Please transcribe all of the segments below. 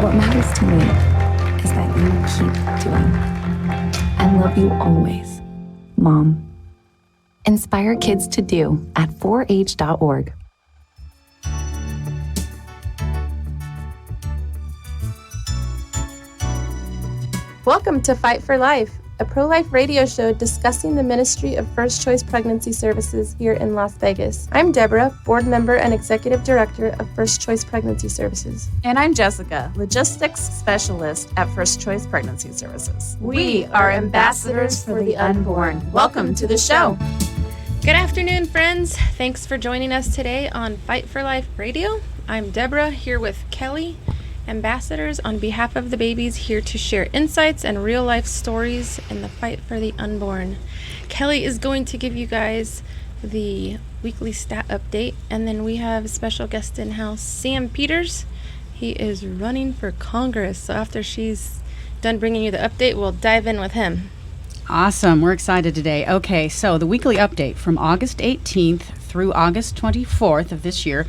What matters to me is that you keep doing and love you always, Mom. Inspire kids to do at 4h.org. Welcome to Fight for Life, a pro-life radio show discussing the ministry of First Choice Pregnancy Services here in Las Vegas. I'm Deborah, board member and executive director of First Choice Pregnancy Services. And I'm Jessica, logistics specialist at First Choice Pregnancy Services. We are ambassadors for the unborn. Welcome to the show. Good afternoon, friends. Thanks for joining us today on Fight for Life Radio. I'm Deborah, here with Kelly, ambassadors on behalf of the babies, here to share insights and real-life stories in the fight for the unborn. Kelly is going to give you guys the weekly stat update, and then we have a special guest in-house, Sam Peters. He is running for Congress, so after she's done bringing you the update, we'll dive in with him. Awesome. We're excited today. Okay, so the weekly update from August 18th through August 24th of this year,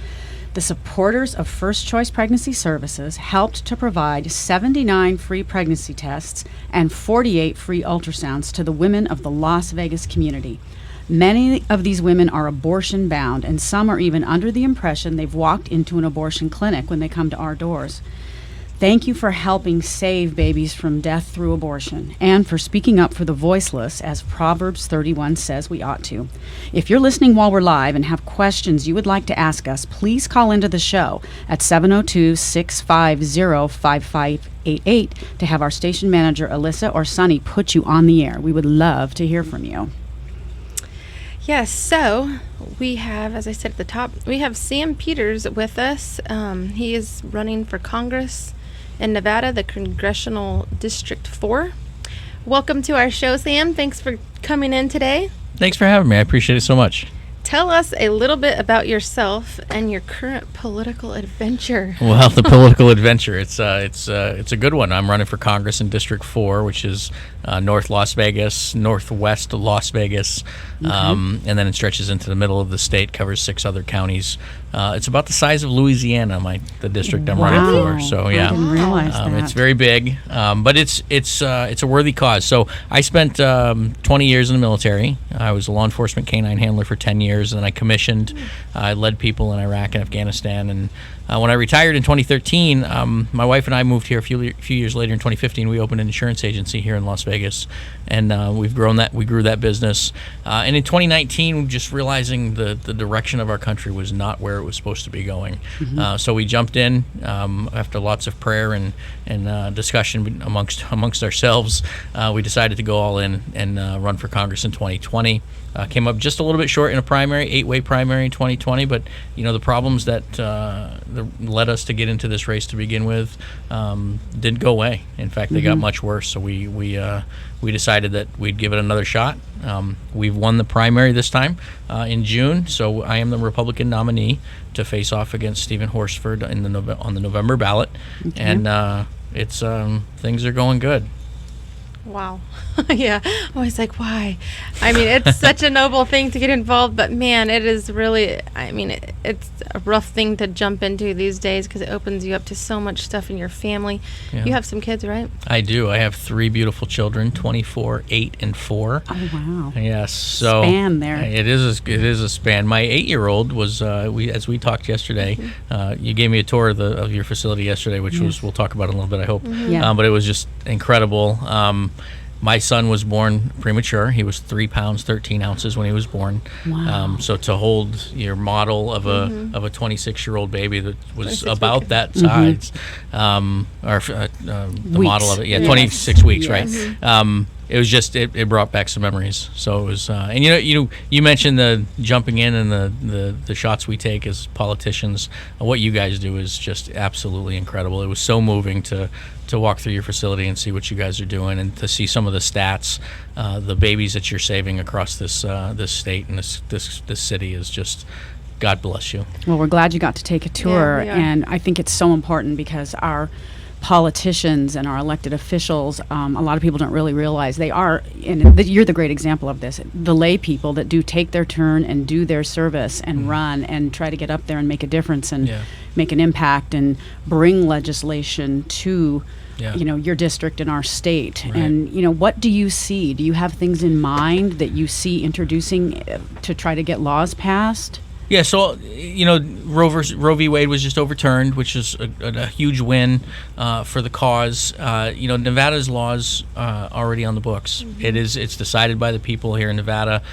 the supporters of First Choice Pregnancy Services helped to provide 79 free pregnancy tests and 48 free ultrasounds to the women of the Las Vegas community. Many of these women are abortion bound, and some are even under the impression they've walked into an abortion clinic when they come to our doors. Thank you for helping save babies from death through abortion and for speaking up for the voiceless, as Proverbs 31 says we ought to. If you're listening while we're live and have questions you would like to ask us, please call into the show at 702-650-5588 to have our station manager, Alyssa or Sunny, put you on the air. We would love to hear from you. Yes, so we have, as I said at the top, we have Sam Peters with us. He is running for Congress in Nevada, the Congressional District 4. Welcome to our show, Sam. Thanks for coming in today. Thanks for having me. I appreciate it so much. Tell us a little bit about yourself and your current political adventure. Well, the political adventure, it's a good one. I'm running for Congress in District 4, which is North Las Vegas, Northwest Las Vegas, and then it stretches into the middle of the state, covers 6 other counties. It's about the size of Louisiana, the district I'm running for. So yeah, I didn't realize that. It's very big, but it's a worthy cause. So I spent 20 years in the military. I was a law enforcement canine handler for 10 years, and then I commissioned. I led people in Iraq and Afghanistan, and when I retired in 2013, my wife and I moved here a few years later in 2015. We opened an insurance agency here in Las Vegas, and we grew that business. And in 2019, just realizing the direction of our country was not where it was supposed to be going. So we jumped in after lots of prayer and discussion amongst ourselves. We decided to go all in and run for Congress in 2020. Came up just a little bit short in a primary, 8-way primary in 2020, but the problems that led us to get into this race to begin with didn't go away. In fact, they got much worse. So we decided that we'd give it another shot. We've won the primary this time in June, so I am the Republican nominee to face off against Stephen Horsford on the November ballot, and it's things are going good. Wow. Yeah. I was like, why? I mean, it's such a noble thing to get involved, but man, it is really, it's a rough thing to jump into these days because it opens you up to so much stuff in your family. Yeah. You have some kids, right? I do. I have 3 beautiful children, 24, 8, and 4. Oh, wow. Yes. So span there. It is a span. My 8-year-old was, as we talked yesterday, you gave me a tour of your facility yesterday, which we'll talk about in a little bit, I hope. But it was just incredible. My son was born premature. He was 3 pounds 13 ounces when he was born. Wow. So to hold your model of a 26-year-old baby that was about that size, the model of it, 26 weeks, right? It was just it brought back some memories. So it was, and you mentioned the jumping in and the shots we take as politicians. What you guys do is just absolutely incredible. It was so moving to walk through your facility and see what you guys are doing, and to see some of the stats, the babies that you're saving across this state and this city is just, God bless you. Well, we're glad you got to take a tour, and I think it's so important because our politicians and our elected officials, a lot of people don't really realize they are, and you're the great example of this, the lay people that do take their turn and do their service and run and try to get up there and make a difference. And make an impact and bring legislation to Yeah. your district and our state. Right. And what do you see? Do you have things in mind that you see introducing to try to get laws passed? Yeah, so Roe v. Wade was just overturned, which is a huge win for the cause. Nevada's laws already on the books. It's decided by the people here in Nevada.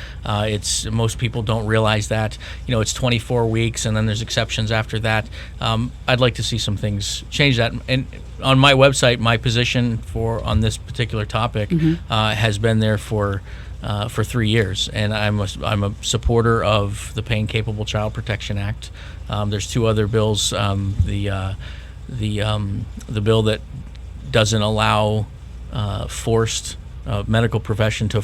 Most people don't realize that. It's 24 weeks, and then there's exceptions after that. I'd like to see some things change that. And on my website, my position on this particular topic has been there for 3 years, and I'm a supporter of the Pain Capable Child Protection Act. There's 2 other bills. The bill that doesn't allow forced medical profession to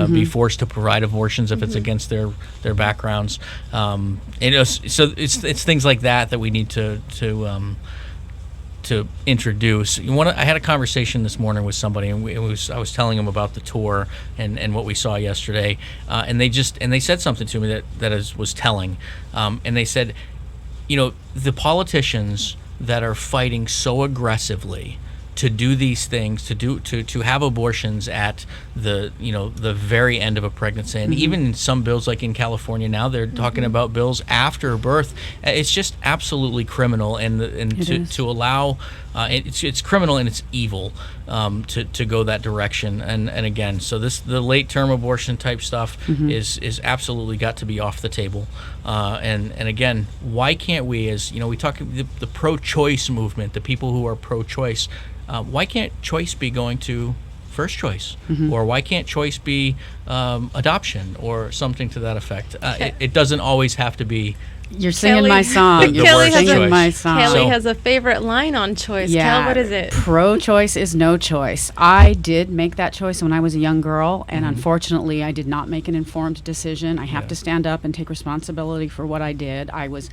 be forced to provide abortions if it's against their backgrounds. So it's things like that we need to introduce. I had a conversation this morning with somebody, and I was telling them about the tour and what we saw yesterday, and they said something to me that was telling, and they said, the politicians that are fighting so aggressively to do these things, to have abortions at the very end of a pregnancy, and even in some bills, like in California now, they're talking about bills after birth. It's just absolutely criminal, and to allow it's criminal and it's evil to go that direction. And again, so the late term abortion type stuff is absolutely got to be off the table. And again, why can't we, as we talk the pro-choice movement, the people who are pro-choice. Why can't choice be going to first choice? Or why can't choice be adoption or something to that effect? It doesn't always have to be. You're singing my song. Kelly Kelly has a favorite line on choice. Yeah, Kel, what is it? Pro-choice is no choice. I did make that choice when I was a young girl, and unfortunately, I did not make an informed decision. I have to stand up and take responsibility for what I did. I was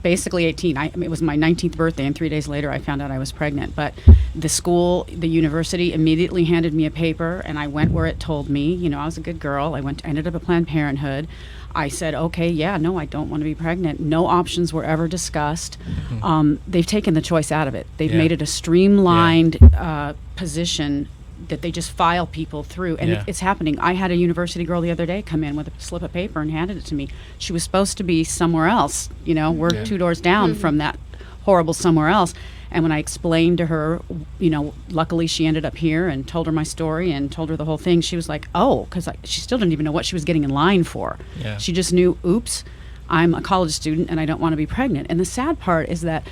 basically 18. It was my 19th birthday, and 3 days later I found out I was pregnant. But the university immediately handed me a paper, and I went where it told me. I was a good girl. I ended up at Planned Parenthood. I said, okay, no, I don't want to be pregnant. No options were ever discussed. They've taken the choice out of it. They've made it a streamlined position that they just file people through, and it's happening. I had a university girl the other day come in with a slip of paper and handed it to me. She was supposed to be somewhere else. We're 2 doors down from that horrible somewhere else. And when I explained to her, luckily she ended up here and told her my story and told her the whole thing. She was like, oh, because she still didn't even know what she was getting in line for. Yeah. She just knew, oops, I'm a college student and I don't want to be pregnant. And the sad part is that,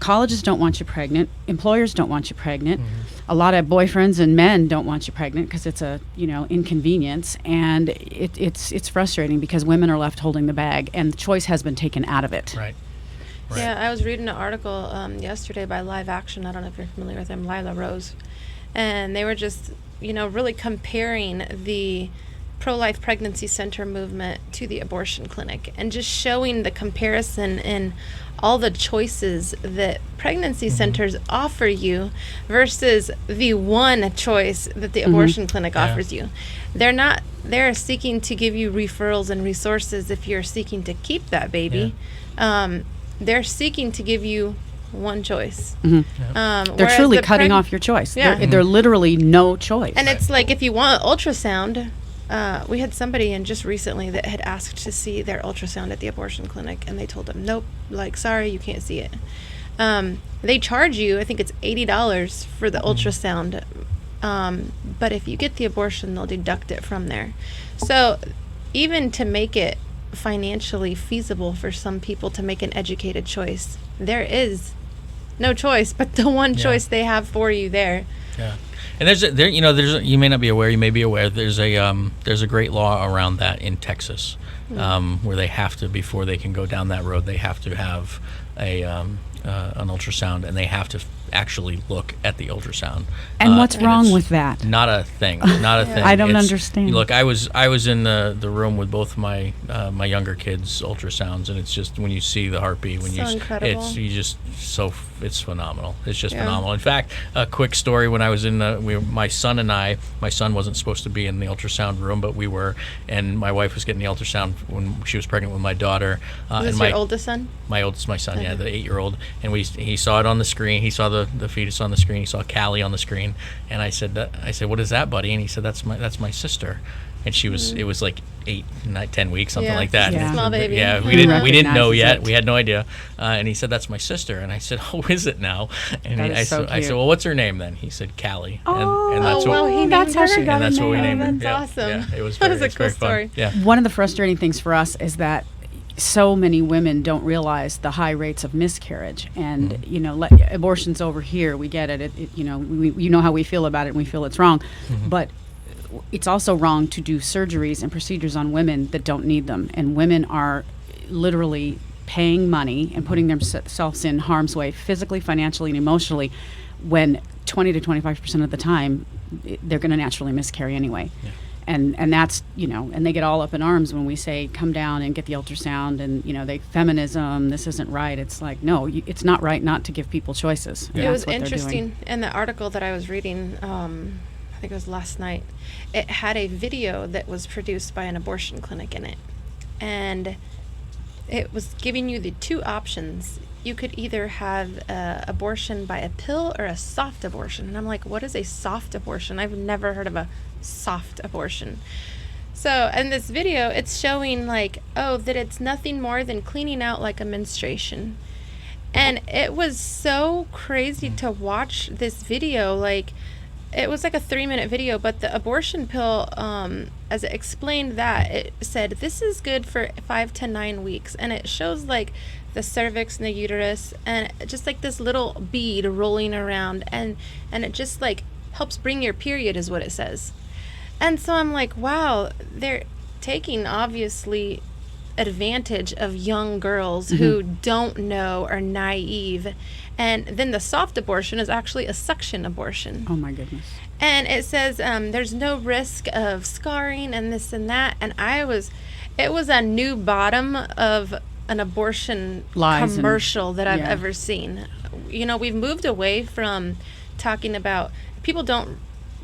colleges don't want you pregnant. Employers don't want you pregnant. A lot of boyfriends and men don't want you pregnant because it's a, inconvenience. And it's frustrating because women are left holding the bag and the choice has been taken out of it. Right. Yeah, I was reading an article yesterday by Live Action. I don't know if you're familiar with them, Lila Rose. And they were just, really comparing the pro-life pregnancy center movement to the abortion clinic and just showing the comparison in all the choices that pregnancy centers offer you versus the one choice that the abortion clinic offers you. They're seeking to give you referrals and resources if you're seeking to keep that baby. They're seeking to give you one choice. They're truly cutting off your choice. Yeah. They're literally no choice. And it's like if you want ultrasound, we had somebody in just recently that had asked to see their ultrasound at the abortion clinic, and they told them, nope, sorry, you can't see it. They charge you, I think it's $80 for the ultrasound, but if you get the abortion, they'll deduct it from there. So even to make it financially feasible for some people to make an educated choice, there is no choice but the one choice they have for you there. Yeah. And there's you may not be aware, you may be aware, there's a great law around that in Texas, where they have to, before they can go down that road, they have to have a an ultrasound, and they have to actually look at the ultrasound. And what's wrong it's with that? Not a thing. Not a thing. I don't understand. Look, I was in the room with both my my younger kids' ultrasounds, and it's just when you see the heartbeat, when So incredible. it's phenomenal. It's just Yeah. phenomenal. In fact, a quick story: when I was in my son wasn't supposed to be in the ultrasound room, but we were, and my wife was getting the ultrasound when she was pregnant with my daughter. Is and this my your oldest son? my son, yeah, the 8-year-old, and he saw it on the screen. He saw the fetus on the screen. He saw Callie on the screen, and I said, "What is that, buddy?" And he said, "That's my sister." And she was, it was like 10 weeks, something Yeah. like that. Yeah. Small baby. Yeah, we Yeah. didn't know Recognizes yet. it. We had no idea. And he said, "That's my sister." And I said, "Oh, is it now?" And That is so I said, cute. "Well, what's her name then?" He said, "Callie." Oh, and that's wow, what. he that's named how her? she got And that's her what we name. named her. That's Yeah, awesome. Yeah, it was That very, was a it's very cool fun. story. Yeah. One of the frustrating things for us is that so many women don't realize the high rates of miscarriage, and Mm-hmm. you know, abortion's over here. We get it. You know, you know how we feel about it, and we feel it's wrong, Mm-hmm. but it's also wrong to do surgeries and procedures on women that don't need them, and women are literally paying money and putting themselves in harm's way, physically, financially, and emotionally, when 20 to 25% of the time they're going to naturally miscarry anyway. Yeah. And that's, you know, and they get all up in arms when we say come down and get the ultrasound, and you know, feminism, this isn't right. It's like, no, it's not right not to give people choices. And It that's was what they're doing. interesting in the article that I was reading. I think it was last night. It had a video that was produced by an abortion clinic in it, and it was giving you the two options. You could either have abortion by a pill or a soft abortion. And I'm like, what is a soft abortion? I've never heard of a soft abortion. So in this video, it's showing like, oh, that it's nothing more than cleaning out like a menstruation. And it was so crazy to watch this video. Like, it was like a 3-minute video, but the abortion pill, as it explained that, it said this is good for 5 to 9 weeks. And it shows like the cervix and the uterus, and just like this little bead rolling around, and it just like helps bring your period, is what it says. And so I'm like, wow, they're taking obviously advantage of young girls who don't know, are naive. And then the soft abortion is actually a suction abortion. Oh my goodness. And it says there's no risk of scarring and this and that. And it was a new bottom of an abortion Lies commercial that I've yeah. ever seen. You know, we've moved away from talking about, people don't,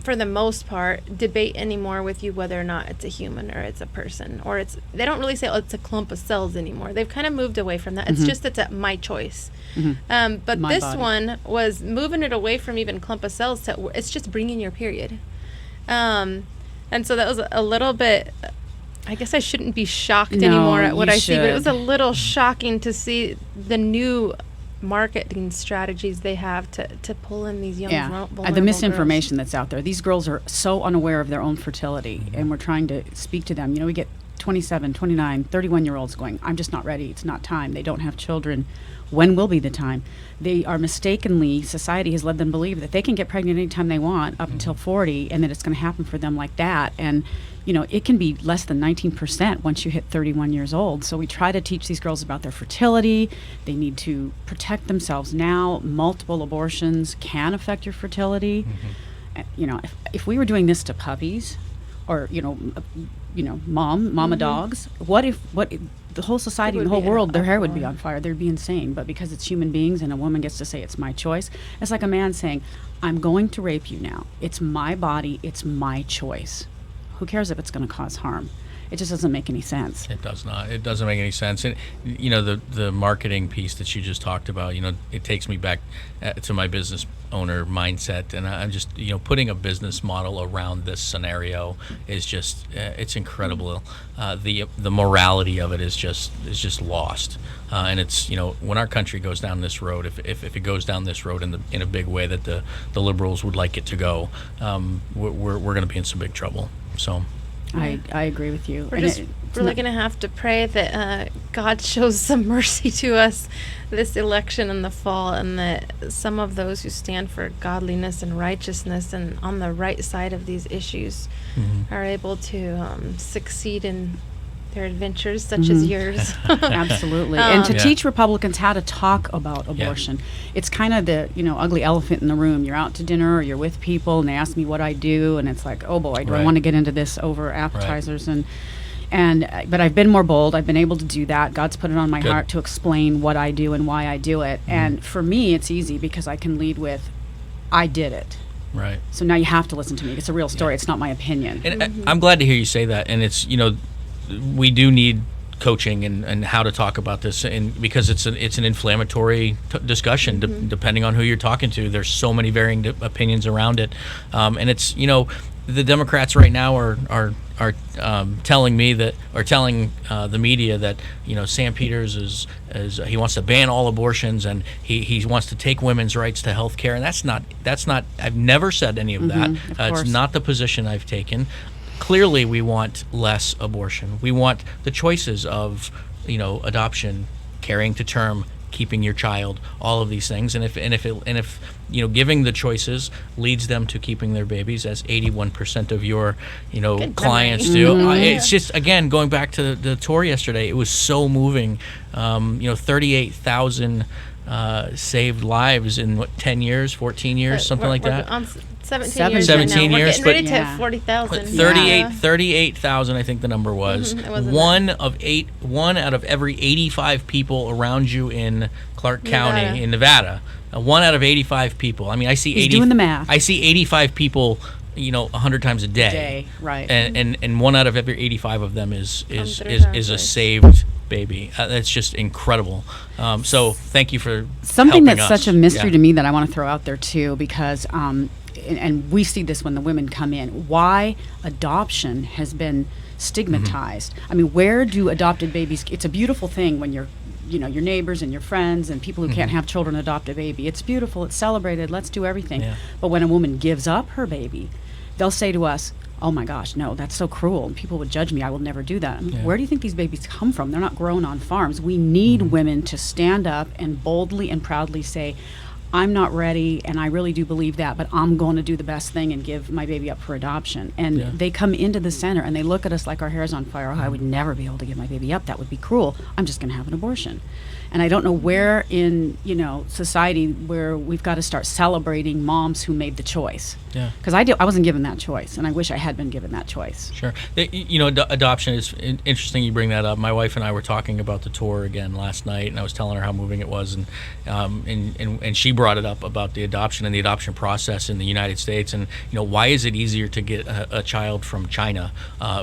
for the most part, debate anymore with you whether or not it's a human or it's a person, or they don't really say, oh, it's a clump of cells anymore. They've kind of moved away from that. It's just, it's my choice. But My this body. one was moving it away from even clump of cells to, it's just bringing your period. And so that was a little bit, I guess I shouldn't be shocked No, anymore at what you I see, but it should. was a little shocking to see the new marketing strategies they have to pull in these young vulnerable the girls. misinformation that's out there. These girls are so unaware of their own fertility, and we're trying to speak to them. You know, we get 27, 29, 31-year-olds going, I'm just not ready. It's not time. They don't have children. When will be the time? They are mistakenly, society has led them believe that they can get pregnant anytime they want up until 40, and that it's going to happen for them like that. And, you know, it can be less than 19% once you hit 31 years old. So we try to teach these girls about their fertility. They need to protect themselves now. Multiple abortions can affect your fertility. You know, if we were doing this to puppies, or mama dogs, what if the whole society It and the would whole be world, their hair would be uproar. on fire. They'd be insane. But because it's human beings and a woman gets to say it's my choice, it's like a man saying, I'm going to rape you now. It's my body. It's my choice. Who cares if it's going to cause harm? It just doesn't make any sense. It does not. It doesn't make any sense. And you know, the marketing piece that you just talked about, you know, it takes me back to my business owner mindset, and I'm just, you know, putting a business model around this scenario is just it's incredible. The morality of it is just lost. And it's, you know, when our country goes down this road, if it goes down this road in a big way that the liberals would like it to go, we're going to be in some big trouble. So. I agree with you. We're And just it's really not- going to have to pray that God shows some mercy to us this election in the fall, and that some of those who stand for godliness and righteousness and on the right side of these issues are able to succeed in their adventures, such as yours. Absolutely. And to Yeah. teach Republicans how to talk about abortion. It's kind of the, ugly elephant in the room. You're out to dinner or you're with people and they ask me what I do, and it's like, oh boy, do I Right. want to get into this over appetizers but I've been more bold. I've been able to do that. God's put it on my Good. heart to explain what I do and why I do it. And for me, it's easy because I can lead with, I did it. Right. So now you have to listen to me. It's a real story. It's not my opinion. And I'm glad to hear you say that. And it's, we do need coaching and how to talk about this, and because it's an inflammatory discussion depending on who you're talking to. There's so many varying opinions around it, and it's the Democrats right now are telling me that, or telling the media that Sam Peters is he wants to ban all abortions, and he wants to take women's rights to health care, and that's not I've never said any of that. of course. It's not the position I've taken. Clearly, we want less abortion. We want the choices of, adoption, carrying to term, keeping your child, all of these things. And if giving the choices leads them to keeping their babies, as 81% of your, clients do. It's just, again, going back to the tour yesterday, it was so moving. 38,000 saved lives in 10 years, 14 years, something like that. 17 years. 17 right now. years, We're getting ready but- to Yeah. have 40,000. 38,000, I think the number was. It wasn't One out of every 85 people around you in Clark County, Nevada. in Nevada. One out of 85 people. I mean, I see He's doing the math. I see 85 people, 100 times a day. Right. And one out of every 85 of them is through that a place. saved baby. That's just incredible. So thank you for Something helping that's us. such a mystery Yeah. to me that I want to throw out there too, because and we see this when the women come in, why adoption has been stigmatized. I mean, where do adopted babies, it's a beautiful thing when your neighbors and your friends and people who can't have children adopt a baby. It's beautiful, it's celebrated, let's do everything. Yeah. But when a woman gives up her baby, they'll say to us, oh my gosh, no, that's so cruel. And people would judge me. I will never do that. I mean, Yeah. where do you think these babies come from? They're not grown on farms. We need women to stand up and boldly and proudly say, I'm not ready, and I really do believe that, but I'm going to do the best thing and give my baby up for adoption. And Yeah. they come into the center and they look at us like our hair is on fire. Oh, I would never be able to give my baby up. That would be cruel. I'm just going to have an abortion. And I don't know where in society where we've got to start celebrating moms who made the choice. Yeah. Because I wasn't given that choice, and I wish I had been given that choice. Sure. Adoption is interesting. You bring that up. My wife and I were talking about the tour again last night, and I was telling her how moving it was, and she brought it up about the adoption and the adoption process in the United States, and why is it easier to get a child from China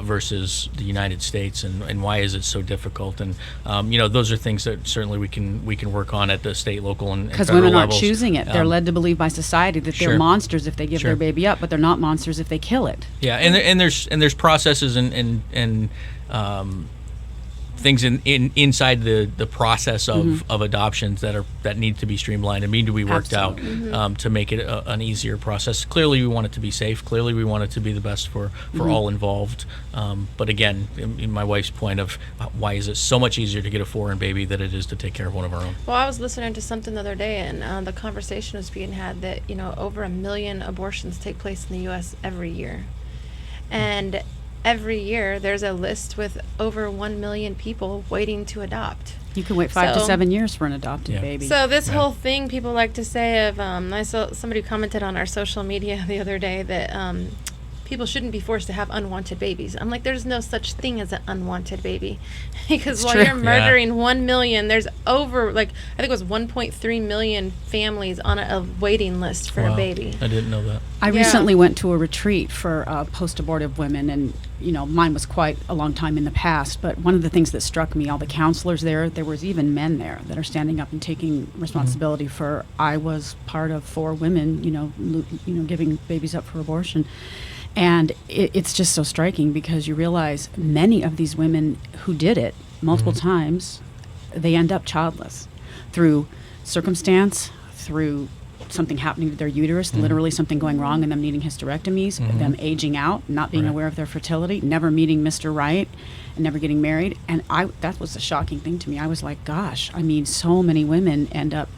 versus the United States, and why is it so difficult? And those are things that certainly we can work on at the state, local, and Because federal women aren't levels. choosing it. They're led to believe by society that they're Sure. monsters if they give Sure. their baby up, but they're not monsters if they kill it. Yeah, and there's processes and things inside the process of adoptions that need to be streamlined and need to be worked out to make it an easier process. Clearly, we want it to be safe. Clearly, we want it to be the best for all involved. But again, in my wife's point of why is it so much easier to get a foreign baby than it is to take care of one of our own? Well, I was listening to something the other day, and the conversation was being had that over 1 million abortions take place in the U.S. every year, and every year there's a list with over 1 million people waiting to adopt. You can wait 5 to So- 7 years for an adopted Yeah. baby. So this whole thing, people like to say of, I saw somebody commented on our social media the other day that people shouldn't be forced to have unwanted babies. I'm like, there's no such thing as an unwanted baby. Because It's while true. you're murdering 1 million, there's over, I think it was 1.3 million families on a waiting list for Wow. a baby. I didn't know that. I Yeah. recently went to a retreat for post-abortive women, and mine was quite a long time in the past. But one of the things that struck me, all the counselors there was even men there that are standing up and taking responsibility for. I was part of 4 women, giving babies up for abortion, and it's just so striking because you realize many of these women who did it multiple times, they end up childless through circumstance, through something happening to their uterus, literally something going wrong and them needing hysterectomies, them aging out, not being Right. aware of their fertility, never meeting Mr. Right, and never getting married. And that was a shocking thing to me. I was like, gosh, I mean, so many women end up,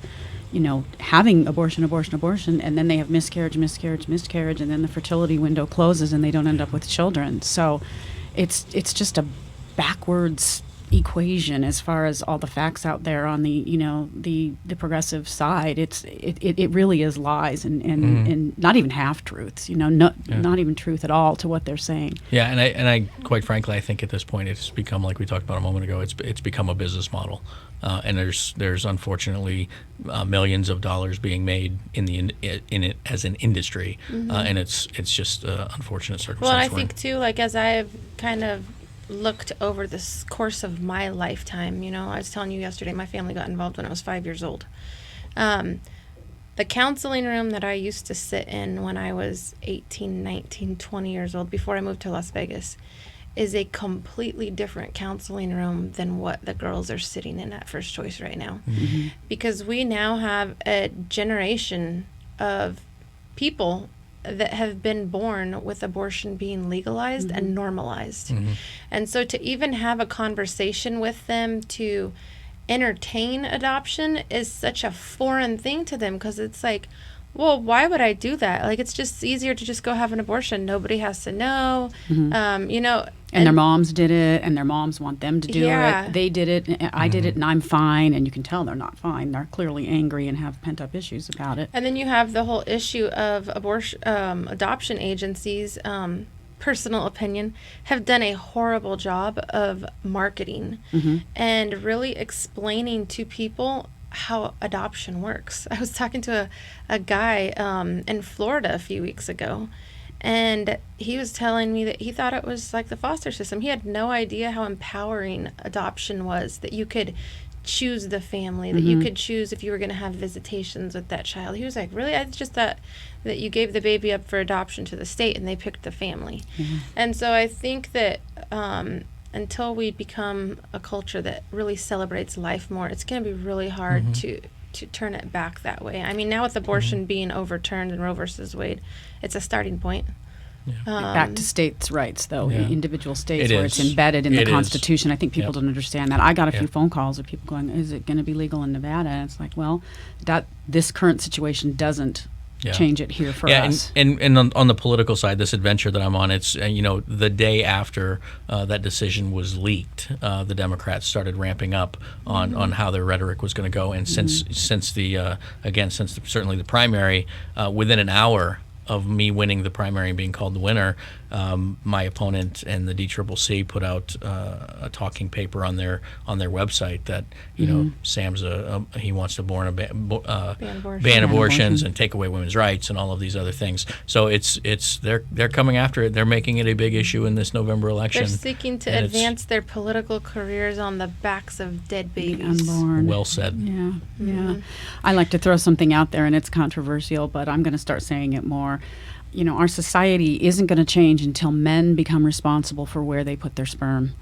having abortion, and then they have miscarriage, and then the fertility window closes and they don't end up with children. So it's just a backwards equation as far as all the facts out there on the the progressive side. It really is lies and not even half truths, not even truth at all to what they're saying. Yeah, and I quite frankly, I think at this point it's become, like we talked about a moment ago, it's become a business model, and there's unfortunately millions of dollars being made in it as an industry, and it's just unfortunate circumstance. Well, I think too, like as I've kind of looked over this course of my lifetime, I was telling you yesterday, my family got involved when I was 5 years old. The counseling room that I used to sit in when I was 18, 19, 20 years old, before I moved to Las Vegas, is a completely different counseling room than what the girls are sitting in at First Choice right now. Because we now have a generation of people that have been born with abortion being legalized and normalized. And so to even have a conversation with them to entertain adoption is such a foreign thing to them, because it's like, well, why would I do that? Like, it's just easier to just go have an abortion. Nobody has to know, And their moms did it, and their moms want them to do it. They did it, and I did it, and I'm fine. And you can tell they're not fine. They're clearly angry and have pent-up issues about it. And then you have the whole issue of adoption agencies, personal opinion, have done a horrible job of marketing and really explaining to people how adoption works. I was talking to a guy in Florida a few weeks ago, and he was telling me that he thought it was like the foster system. He had no idea how empowering adoption was, that you could choose the family, that you could choose if you were going to have visitations with that child. He was like, really? I just thought that you gave the baby up for adoption to the state and they picked the family. And so I think that until we become a culture that really celebrates life more, it's going to be really hard to turn it back that way. I mean, now with abortion being overturned in Roe versus Wade, it's a starting point. Back to states' rights, though, Yeah. individual states, It where is. it's embedded in the It is. Constitution. I think people Yep. don't understand that. I got a few Yep. phone calls of people going, is it going to be legal in Nevada? And it's like, well, this current situation doesn't change it here for us. And on the political side, this adventure that I'm on, it's the day after that decision was leaked, the Democrats started ramping up on how their rhetoric was going to go, and since certainly the primary, within an hour of me winning the primary and being called the winner, my opponent and the DCCC put out a talking paper on their website that Sam's he wants to ban abortions and take away women's rights and all of these other things. So they're coming after it. They're making it a big issue in this November election. They're seeking to advance their political careers on the backs of dead babies. Unborn. Well said. Yeah. I like to throw something out there, and it's controversial, but I'm going to start saying it more. Our society isn't going to change until men become responsible for where they put their sperm.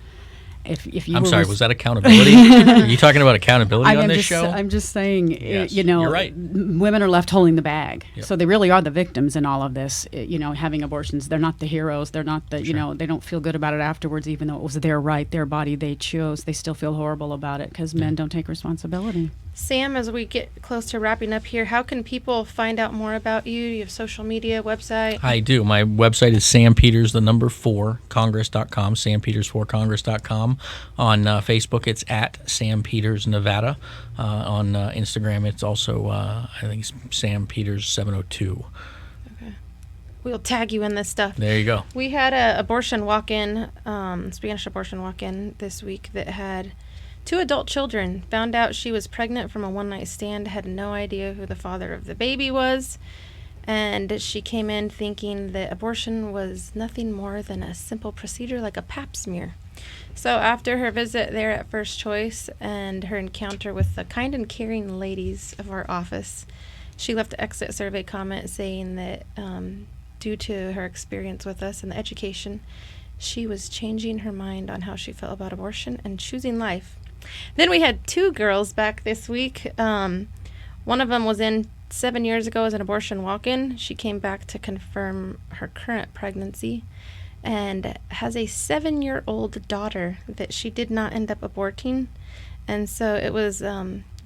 If you I'm were sorry, was that accountability? Are you talking about accountability on this show? I'm just saying, Yes, you're right. women are left holding the bag. Yep. So they really are the victims in all of this, having abortions. They're not the heroes. They're not the, they don't feel good about it afterwards, even though it was their right, their body they chose. They still feel horrible about it because men don't take responsibility. Sam, as we get close to wrapping up here, how can people find out more about you? Do you have social media, website? I do. My website is sampeters4congress.com, sampeters4congress.com. On Facebook, it's at Sam Peters Nevada. On Instagram, it's also, I think it's Sam Peters 702. We'll tag you in this stuff. There you go. We had a abortion walk-in, Spanish abortion walk-in this week that had 2 adult children. Found out she was pregnant from a one-night stand, had no idea who the father of the baby was, and she came in thinking that abortion was nothing more than a simple procedure like a pap smear. So after her visit there at First Choice and her encounter with the kind and caring ladies of our office, she left an exit survey comment saying that due to her experience with us and the education, she was changing her mind on how she felt about abortion and choosing life. Then we had 2 girls back this week. One of them was in 7 years ago as an abortion walk-in. She came back to confirm her current pregnancy and has a 7-year-old daughter that she did not end up aborting. And so it was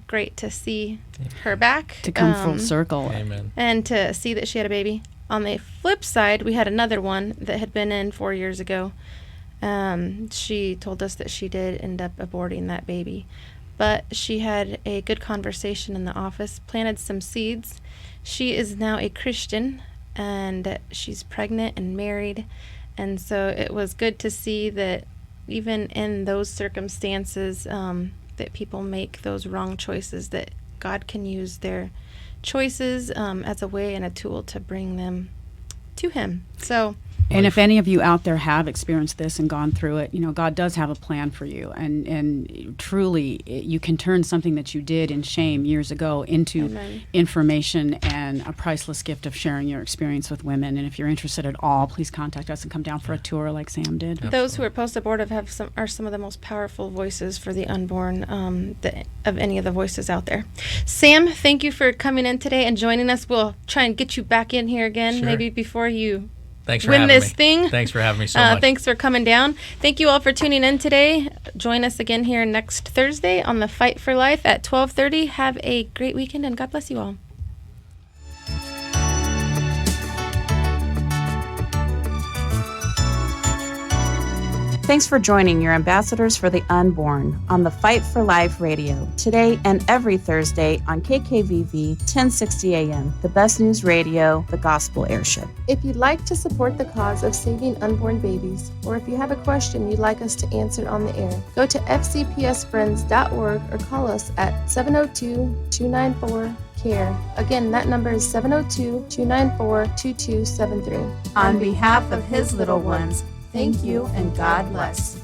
great to see her back. To come full circle. Amen. And to see that she had a baby. On the flip side, we had another one that had been in 4 years ago. She told us that she did end up aborting that baby. But she had a good conversation in the office, planted some seeds. She is now a Christian, and she's pregnant and married. And so it was good to see that even in those circumstances, that people make those wrong choices, that God can use their choices as a way and a tool to bring them to Him. So, and if any of you out there have experienced this and gone through it, God does have a plan for you. And truly, you can turn something that you did in shame years ago into Amen. information and a priceless gift of sharing your experience with women. And if you're interested at all, please contact us and come down for a tour like Sam did. Those who are post-abortive are some of the most powerful voices for the unborn of any of the voices out there. Sam, thank you for coming in today and joining us. We'll try and get you back in here again, Sure. maybe before you Thanks for win having this me. thing. Thanks for having me so much. Thanks for coming down. Thank you all for tuning in today. Join us again here next Thursday on the Fight for Life at 12:30. Have a great weekend, and God bless you all. Thanks for joining your ambassadors for the unborn on the Fight for Life radio today and every Thursday on KKVV 1060 AM, the best news radio, the gospel airship. If you'd like to support the cause of saving unborn babies, or if you have a question you'd like us to answer on the air, go to fcpsfriends.org or call us at 702-294-CARE. Again, that number is 702-294-2273. On behalf of his little ones, thank you and God bless.